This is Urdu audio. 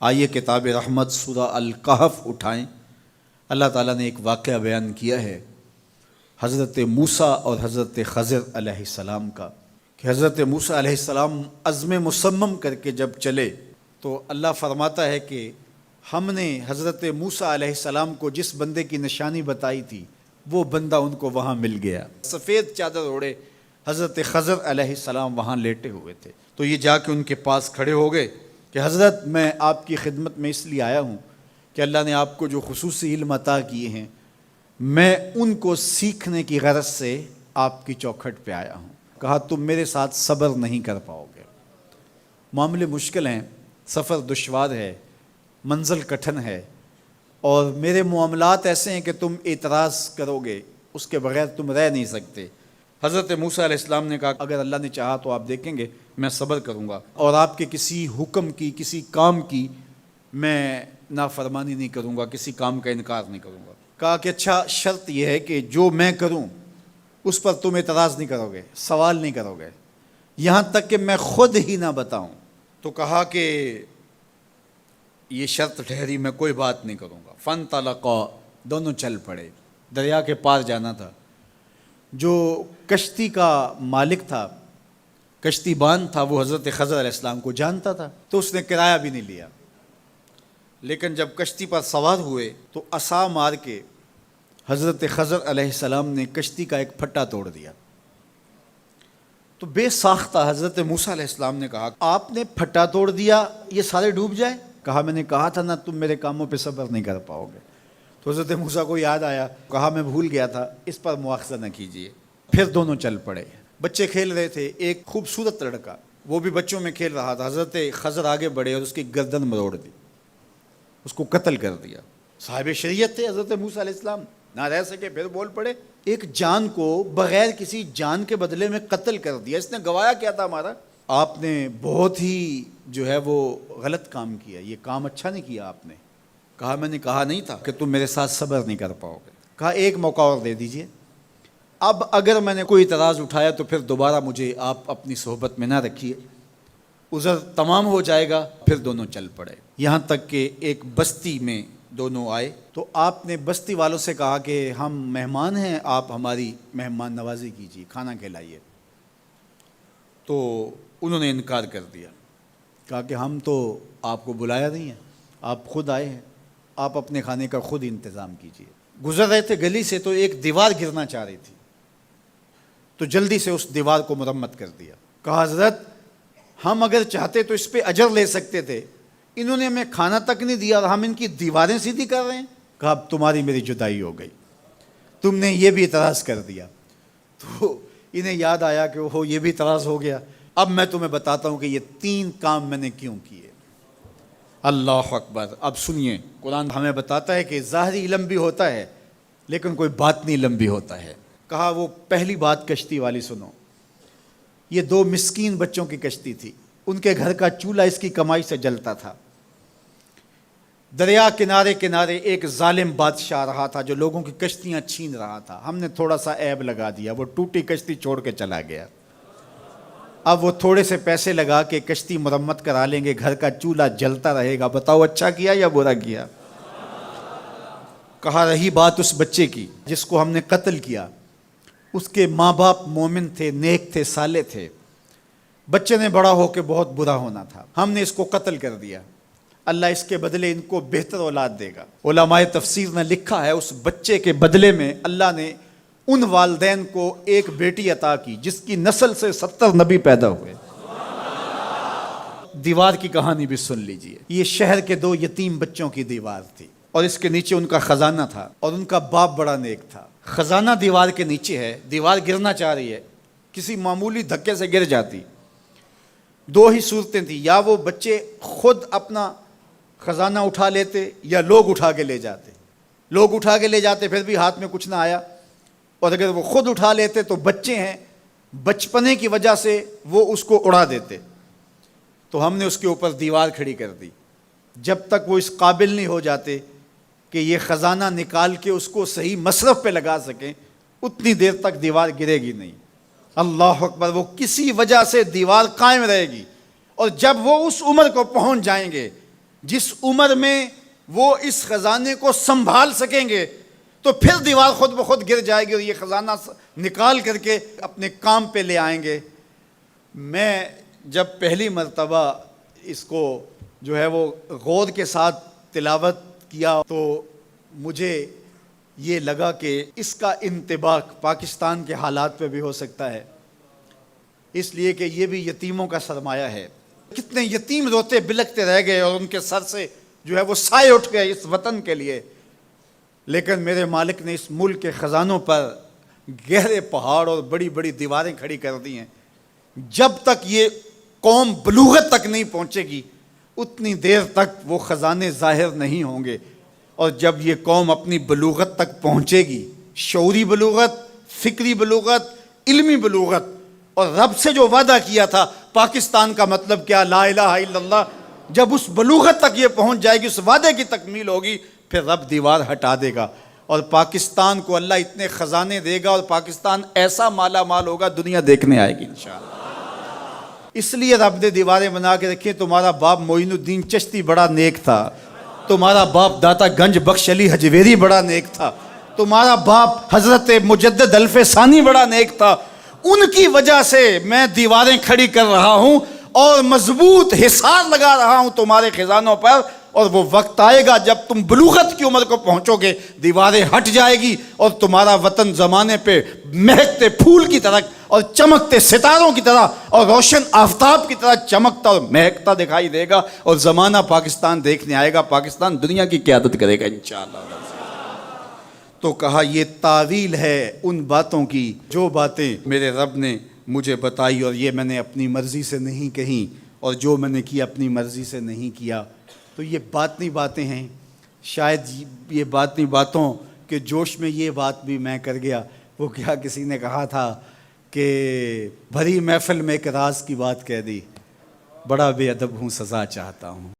آئیے کتاب رحمت سورہ الکہف اٹھائیں۔ اللہ تعالیٰ نے ایک واقعہ بیان کیا ہے حضرت موسیٰ اور حضرت خضر علیہ السلام کا، کہ حضرت موسیٰ علیہ السلام عزم مصمم کر کے جب چلے تو اللہ فرماتا ہے کہ ہم نے حضرت موسیٰ علیہ السلام کو جس بندے کی نشانی بتائی تھی وہ بندہ ان کو وہاں مل گیا۔ سفید چادر اوڑے حضرت خضر علیہ السلام وہاں لیٹے ہوئے تھے، تو یہ جا کے ان کے پاس کھڑے ہو گئے کہ حضرت میں آپ کی خدمت میں اس لیے آیا ہوں کہ اللہ نے آپ کو جو خصوصی علم عطا کیے ہیں میں ان کو سیکھنے کی غرض سے آپ کی چوکھٹ پہ آیا ہوں۔ کہا تم میرے ساتھ صبر نہیں کر پاؤ گے، معاملے مشکل ہیں، سفر دشوار ہے، منزل کٹھن ہے، اور میرے معاملات ایسے ہیں کہ تم اعتراض کرو گے، اس کے بغیر تم رہ نہیں سکتے۔ حضرت موسیٰ علیہ السلام نے کہا اگر اللہ نے چاہا تو آپ دیکھیں گے میں صبر کروں گا، اور آپ کے کسی حکم کی کسی کام کی میں نافرمانی نہیں کروں گا، کسی کام کا انکار نہیں کروں گا۔ کہا کہ اچھا شرط یہ ہے کہ جو میں کروں اس پر تم اعتراض نہیں کرو گے، سوال نہیں کرو گے، یہاں تک کہ میں خود ہی نہ بتاؤں۔ تو کہا کہ یہ شرط ٹھہری، میں کوئی بات نہیں کروں گا۔ فانطلقا، دونوں چل پڑے، دریا کے پار جانا تھا۔ جو کشتی کا مالک تھا، کشتی بان تھا، وہ حضرت خضر علیہ السلام کو جانتا تھا، تو اس نے کرایہ بھی نہیں لیا، لیکن جب کشتی پر سوار ہوئے تو عصا مار کے حضرت خضر علیہ السلام نے کشتی کا ایک پھٹا توڑ دیا۔ تو بے ساختہ حضرت موسیٰ علیہ السلام نے کہا آپ نے پھٹا توڑ دیا، یہ سارے ڈوب جائے؟ کہا میں نے کہا تھا نا تم میرے کاموں پہ صبر نہیں کر پاؤ گے۔ تو حضرت موسیٰ کو یاد آیا، کہا میں بھول گیا تھا، اس پر مواخذہ نہ کیجیے۔ پھر دونوں چل پڑے، بچے کھیل رہے تھے، ایک خوبصورت لڑکا وہ بھی بچوں میں کھیل رہا تھا۔ حضرت خضر آگے بڑھے اور اس کی گردن مروڑ دی، اس کو قتل کر دیا۔ صاحب شریعت تھے حضرت موسیٰ علیہ السلام، نہ رہ سکے، پھر بول پڑے ایک جان کو بغیر کسی جان کے بدلے میں قتل کر دیا، اس نے گوایا کیا تھا ہمارا؟ آپ نے بہت ہی جو ہے وہ غلط کام کیا، یہ کام اچھا نہیں کیا آپ نے۔ کہا میں نے کہا نہیں تھا کہ تم میرے ساتھ صبر نہیں کر پاؤ گے۔ کہا ایک موقع اور دے دیجئے، اب اگر میں نے کوئی اعتراض اٹھایا تو پھر دوبارہ مجھے آپ اپنی صحبت میں نہ رکھیے، عذر تمام ہو جائے گا۔ پھر دونوں چل پڑے، یہاں تک کہ ایک بستی میں دونوں آئے تو آپ نے بستی والوں سے کہا کہ ہم مہمان ہیں، آپ ہماری مہمان نوازی کیجیے، کھانا کھلائیے۔ تو انہوں نے انکار کر دیا، کہا کہ ہم تو آپ کو بلایا نہیں ہے، آپ خود آئے ہیں، آپ اپنے کھانے کا خود انتظام کیجیے۔ گزر رہے تھے گلی سے تو ایک دیوار گرنا چاہ رہی تھی، تو جلدی سے اس دیوار کو مرمت کر دیا۔ کہا حضرت ہم اگر چاہتے تو اس پہ اجر لے سکتے تھے، انہوں نے ہمیں کھانا تک نہیں دیا اور ہم ان کی دیواریں سیدھی کر رہے ہیں۔ کہا اب تمہاری میری جدائی ہو گئی، تم نے یہ بھی اعتراض کر دیا۔ تو انہیں یاد آیا کہ وہ یہ بھی اعتراض ہو گیا۔ اب میں تمہیں بتاتا ہوں کہ یہ 3 کام میں نے کیوں کیے۔ اللہ اکبر۔ اب سنیے، قرآن ہمیں بتاتا ہے کہ ظاہری علم بھی ہوتا ہے لیکن کوئی باطنی علم بھی ہوتا ہے۔ کہا وہ پہلی بات کشتی والی سنو، یہ 2 مسکین بچوں کی کشتی تھی، ان کے گھر کا چولہا اس کی کمائی سے جلتا تھا۔ دریا کنارے کنارے ایک ظالم بادشاہ رہا تھا جو لوگوں کی کشتیاں چھین رہا تھا، ہم نے تھوڑا سا عیب لگا دیا، وہ ٹوٹی کشتی چھوڑ کے چلا گیا۔ اب وہ تھوڑے سے پیسے لگا کے کشتی مرمت کرا لیں گے، گھر کا چولہا جلتا رہے گا، بتاؤ اچھا کیا یا برا کیا؟ کہا رہی بات اس بچے کی جس کو ہم نے قتل کیا، اس کے ماں باپ مومن تھے، نیک تھے، صالح تھے، بچے نے بڑا ہو کے بہت برا ہونا تھا، ہم نے اس کو قتل کر دیا، اللہ اس کے بدلے ان کو بہتر اولاد دے گا۔ علماء تفسیر نے لکھا ہے اس بچے کے بدلے میں اللہ نے ان والدین کو ایک بیٹی عطا کی جس کی نسل سے 70 نبی پیدا ہوئے۔ دیوار کی کہانی بھی سن لیجئے، یہ شہر کے 2 یتیم بچوں کی دیوار تھی اور اس کے نیچے ان کا خزانہ تھا، اور ان کا باپ بڑا نیک تھا۔ خزانہ دیوار کے نیچے ہے، دیوار گرنا چاہ رہی ہے، کسی معمولی دھکے سے گر جاتی۔ 2 ہی صورتیں تھیں، یا وہ بچے خود اپنا خزانہ اٹھا لیتے یا لوگ اٹھا کے لے جاتے۔ لوگ اٹھا کے لے جاتے پھر بھی ہاتھ میں کچھ نہ آیا، اور اگر وہ خود اٹھا لیتے تو بچے ہیں، بچپنے کی وجہ سے وہ اس کو اڑا دیتے۔ تو ہم نے اس کے اوپر دیوار کھڑی کر دی، جب تک وہ اس قابل نہیں ہو جاتے کہ یہ خزانہ نکال کے اس کو صحیح مصرف پہ لگا سکیں، اتنی دیر تک دیوار گرے گی نہیں۔ اللہ اکبر۔ وہ کسی وجہ سے دیوار قائم رہے گی، اور جب وہ اس عمر کو پہنچ جائیں گے جس عمر میں وہ اس خزانے کو سنبھال سکیں گے تو پھر دیوار خود بخود گر جائے گی اور یہ خزانہ نکال کر کے اپنے کام پہ لے آئیں گے۔ میں جب پہلی مرتبہ اس کو جو ہے وہ غور کے ساتھ تلاوت کیا تو مجھے یہ لگا کہ اس کا انطباق پاکستان کے حالات پہ بھی ہو سکتا ہے، اس لیے کہ یہ بھی یتیموں کا سرمایہ ہے۔ کتنے یتیم روتے بلکتے رہ گئے اور ان کے سر سے جو ہے وہ سائے اٹھ گئے اس وطن کے لیے، لیکن میرے مالک نے اس ملک کے خزانوں پر گہرے پہاڑ اور بڑی بڑی دیواریں کھڑی کر دی ہیں۔ جب تک یہ قوم بلوغت تک نہیں پہنچے گی اتنی دیر تک وہ خزانے ظاہر نہیں ہوں گے، اور جب یہ قوم اپنی بلوغت تک پہنچے گی، شعوری بلوغت، فکری بلوغت، علمی بلوغت، اور رب سے جو وعدہ کیا تھا پاکستان کا مطلب کیا، لا الہ الا اللہ، جب اس بلوغت تک یہ پہنچ جائے گی، اس وعدے کی تکمیل ہوگی، پھر رب دیوار ہٹا دے گا اور پاکستان کو اللہ اتنے خزانے دے گا اور پاکستان ایسا مالا مال ہوگا دنیا دیکھنے آئے گی انشاءاللہ۔ اس لیے رب نے دیواریں بنا کے رکھی۔ تمہارا باپ معین الدین چشتی بڑا نیک تھا، تمہارا باپ داتا گنج بخش علی حجویری بڑا نیک تھا، تمہارا باپ حضرت مجدد الف ثانی بڑا نیک تھا، ان کی وجہ سے میں دیواریں کھڑی کر رہا ہوں اور مضبوط حصار لگا رہا ہوں تمہارے خزانوں پر، اور وہ وقت آئے گا جب تم بلوغت کی عمر کو پہنچو گے، دیواریں ہٹ جائے گی اور تمہارا وطن زمانے پہ مہکتے پھول کی طرح اور چمکتے ستاروں کی طرح اور روشن آفتاب کی طرح چمکتا اور مہکتا دکھائی دے گا، اور زمانہ پاکستان دیکھنے آئے گا، پاکستان دنیا کی قیادت کرے گا انشاءاللہ۔ تو کہا یہ تعویل ہے ان باتوں کی جو باتیں میرے رب نے مجھے بتائی، اور یہ میں نے اپنی مرضی سے نہیں کہیں، اور جو میں نے کیا اپنی مرضی سے نہیں کیا۔ تو یہ باطنی باتیں ہیں، شاید یہ باطنی باتوں کے جوش میں یہ بات بھی میں کر گیا۔ وہ کیا کسی نے کہا تھا کہ بھری محفل میں ایک راز کی بات کہہ دی، بڑا بے ادب ہوں سزا چاہتا ہوں۔